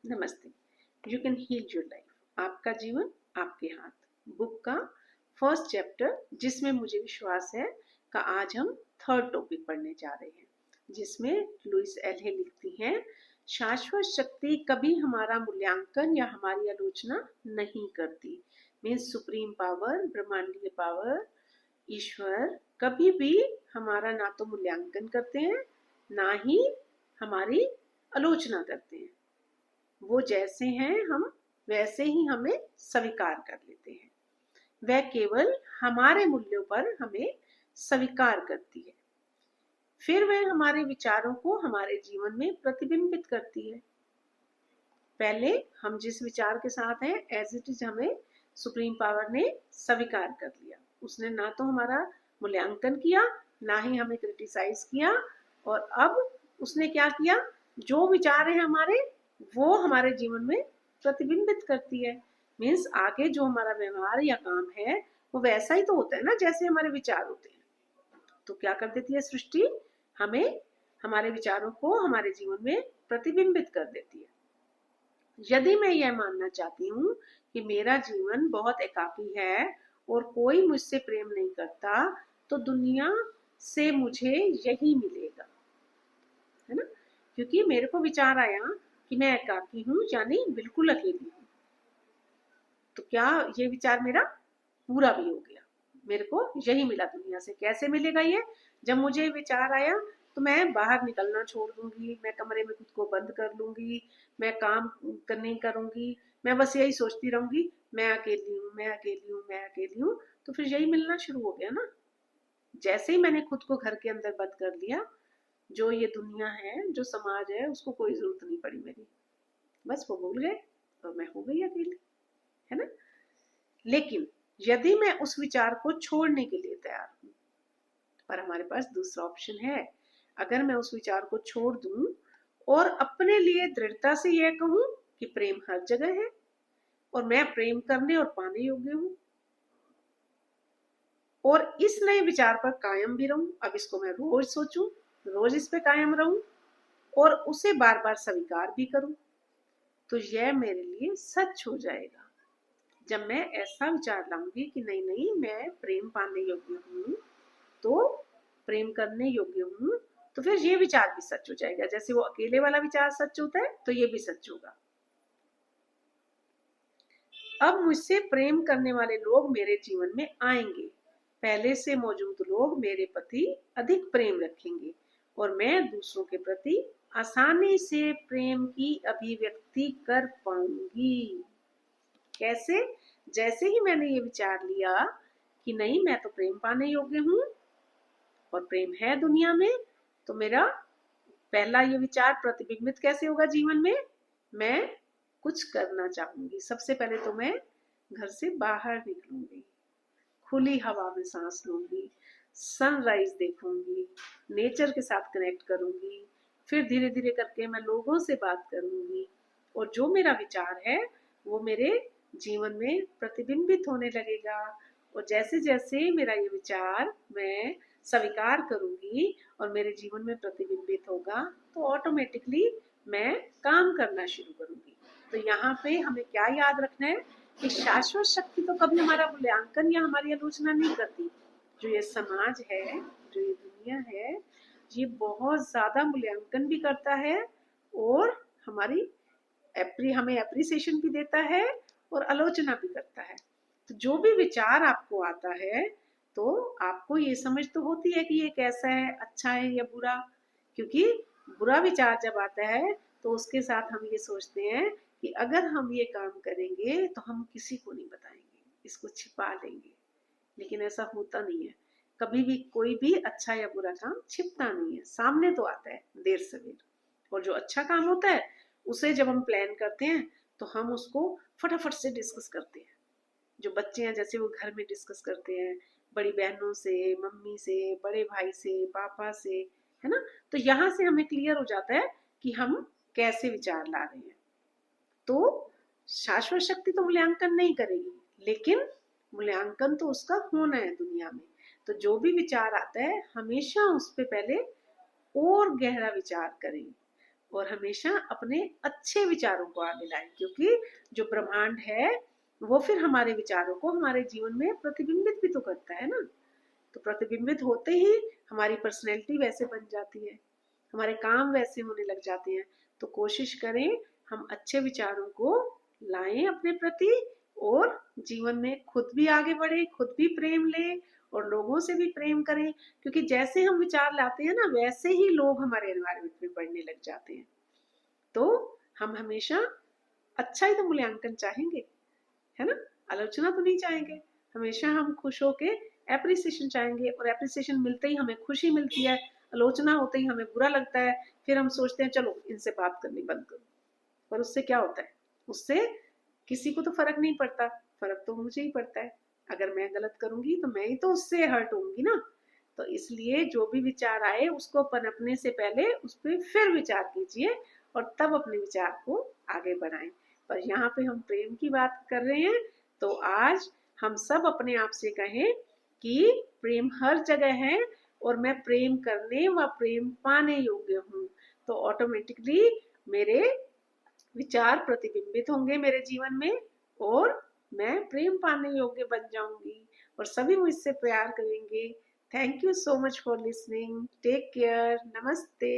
नमस्ते। You can heal your life, आपका जीवन आपके हाथ बुक का फर्स्ट चैप्टर, जिसमें मुझे विश्वास है का आज हम थर्ड टॉपिक पढ़ने जा रहे हैं, जिसमें लुइस एल्हे लिखती हैं, शाश्वत शक्ति कभी हमारा मूल्यांकन या हमारी आलोचना नहीं करती। मीन्स सुप्रीम पावर, ब्रह्मांडीय पावर, ईश्वर कभी भी हमारा ना तो मूल्यांकन करते हैं, ना ही हमारी आलोचना करते हैं। वो जैसे हैं हम वैसे ही हमें स्वीकार कर लेते हैं। वह केवल हमारे मूल्यों पर हमें स्वीकार करती है, फिर वह हमारे विचारों को हमारे जीवन में प्रतिबिंबित करती है। पहले हम जिस विचार के साथ हैं एज इट इज हमें सुप्रीम पावर ने स्वीकार कर लिया। उसने ना तो हमारा मूल्यांकन किया, ना ही हमें क्रिटिसाइज किया, और अब उसने क्या किया, जो विचार है हमारे वो हमारे जीवन में प्रतिबिंबित करती है। मीन्स आगे जो हमारा व्यवहार या काम है वो वैसा ही तो होता है ना जैसे हमारे विचार होते हैं। तो क्या कर देती है सृष्टि, हमें हमारे विचारों को हमारे जीवन में प्रतिबिंबित कर देती है। यदि मैं यह मानना चाहती हूँ कि मेरा जीवन बहुत एकाकी है और कोई मुझसे प्रेम नहीं करता, तो दुनिया से मुझे यही मिलेगा, है ना। क्योंकि मेरे को विचार आया कि मैं एकाकी हूँ, यानी बिल्कुल अकेली हूँ, तो क्या ये विचार मेरा पूरा भी हो गया, मेरे को यही मिला दुनिया से। कैसे मिलेगा ये, जब मुझे विचार आया तो मैं बाहर निकलना छोड़ दूंगी, मैं कमरे में खुद को बंद कर लूंगी, मैं काम नहीं करूंगी, मैं बस यही सोचती रहूंगी, मैं अकेली हूँ, मैं अकेली हूँ, मैं अकेली हूँ। तो फिर यही मिलना शुरू हो गया ना। जैसे ही मैंने खुद को घर के अंदर बंद कर लिया, जो ये दुनिया है, जो समाज है, उसको कोई जरूरत नहीं पड़ी मेरी, बस वो भूल गए और मैं हो गई अकेली, है ना। लेकिन यदि मैं उस विचार को छोड़ने के लिए तैयार हूं, पर हमारे पास दूसरा ऑप्शन है। अगर मैं उस विचार को छोड़ दूं और अपने लिए दृढ़ता से यह कहूं कि प्रेम हर जगह है और मैं प्रेम करने और पाने योग्य हूं, और इस नए विचार पर कायम भी रहूं, अब इसको मैं रोज सोचूं, रोज इस पे कायम रहूं और उसे बार बार स्वीकार भी करूं, तो यह मेरे लिए सच हो जाएगा। जब मैं ऐसा विचार लाऊंगी कि नहीं नहीं, मैं प्रेम पाने योग्य हूँ, तो प्रेम करने योग्य हूँ, तो फिर ये विचार भी सच हो जाएगा। जैसे वो अकेले वाला विचार सच होता है, तो ये भी सच होगा। अब मुझसे प्रेम करने वाले लोग मेरे जीवन में आएंगे, पहले से मौजूद लोग मेरे प्रति अधिक प्रेम रखेंगे और मैं दूसरों के प्रति आसानी से प्रेम की अभिव्यक्ति कर पाऊंगी। कैसे, जैसे ही मैंने ये विचार लिया कि नहीं मैं तो प्रेम पाने योग्य हूँ और प्रेम है दुनिया में, तो मेरा पहला ये विचार प्रतिबिंबित कैसे होगा जीवन में, मैं कुछ करना चाहूंगी। सबसे पहले तो मैं घर से बाहर निकलूंगी, खुली हवा में सांस लूंगी, सनराइज देखूंगी, नेचर के साथ कनेक्ट करूंगी, फिर धीरे धीरे करके मैं लोगों से बात करूंगी, और जो मेरा विचार है वो मेरे जीवन में प्रतिबिंबित होने लगेगा। और जैसे जैसे मेरा ये विचार मैं स्वीकार करूंगी और मेरे जीवन में प्रतिबिंबित होगा, तो ऑटोमेटिकली मैं काम करना शुरू करूंगी। तो यहाँ पे हमें क्या याद रखना है कि शाश्वत शक्ति तो कभी हमारा मूल्यांकन या हमारी आलोचना नहीं करती। जो ये समाज है, जो ये दुनिया है, ये बहुत ज्यादा मूल्यांकन भी करता है और हमारी हमें एप्रिसिएशन भी देता है और आलोचना भी करता है। तो जो भी विचार आपको आता है, तो आपको ये समझ तो होती है कि ये कैसा है, अच्छा है या बुरा। क्योंकि बुरा विचार जब आता है तो उसके साथ हम ये सोचते हैं कि अगर हम ये काम करेंगे तो हम किसी को नहीं बताएंगे, इसको छिपा लेंगे। लेकिन ऐसा होता नहीं है, कभी भी कोई भी अच्छा या बुरा काम छिपता नहीं है, सामने तो आता है देर सवेर। और जो अच्छा काम होता है उसे जब हम प्लान करते हैं तो हम उसको फटाफट से डिस्कस करते हैं। जो बच्चे हैं जैसे वो घर में डिस्कस करते हैं, बड़ी बहनों से, मम्मी से, बड़े भाई से, पापा से, है ना। तो यहाँ से हमें क्लियर हो जाता है कि हम कैसे विचार ला रहे हैं। तो शाश्वत शक्ति तो मूल्यांकन नहीं करेगी, लेकिन मूल्यांकन तो उसका होना है दुनिया में। तो जो भी विचार आता है हमेशा उस पर पहले और गहरा विचार करें, और हमेशा अपने अच्छे विचारों को आगे लाएं, क्योंकि जो ब्रह्मांड है वो फिर हमारे विचारों को हमारे जीवन में प्रतिबिंबित भी तो करता है ना। तो प्रतिबिंबित होते ही हमारी पर्सनैलिटी वैसे बन जाती है, हमारे काम वैसे होने लग जाते हैं। तो कोशिश करें हम अच्छे विचारों को लाएं अपने प्रति, और जीवन में खुद भी आगे बढ़े, खुद भी प्रेम लें और लोगों से भी प्रेम करें, क्योंकि जैसे हम विचार लाते हैं ना वैसे ही लोग हमारे एनवायरमेंट में बढ़ने लग जाते हैं। तो हम हमेशा अच्छा ही तो मूल्यांकन चाहेंगे, है ना, आलोचना तो नहीं चाहेंगे। हमेशा हम खुश होके एप्रिसिएशन चाहेंगे, और एप्रिसिएशन मिलते ही हमें खुशी मिलती है, आलोचना होते ही हमें बुरा लगता है, फिर हम सोचते हैं चलो इनसे बात करनी बंद करो। पर उससे क्या होता है, उससे किसी को तो फर्क नहीं पड़ता, फर्क तो मुझे ही पड़ता है। अगर मैं गलत करूंगी तो मैं ही तो उससे हर्ट होंगी ना। तो इसलिए जो भी विचार आए उसको पनपने से पहले उस पर फिर विचार कीजिए और तब अपने विचार को आगे बढ़ाएं। पर यहाँ पे हम प्रेम की बात कर रहे हैं, तो आज हम सब अपने आप से कहें कि प्रेम हर जगह है और मैं प्रेम करने व प्रेम पाने योग्य हूँ। तो ऑटोमेटिकली मेरे विचार प्रतिबिंबित होंगे मेरे जीवन में, और मैं प्रेम पाने योग्य बन जाऊंगी और सभी मुझसे प्यार करेंगे। Thank you so much for listening. Take care. नमस्ते।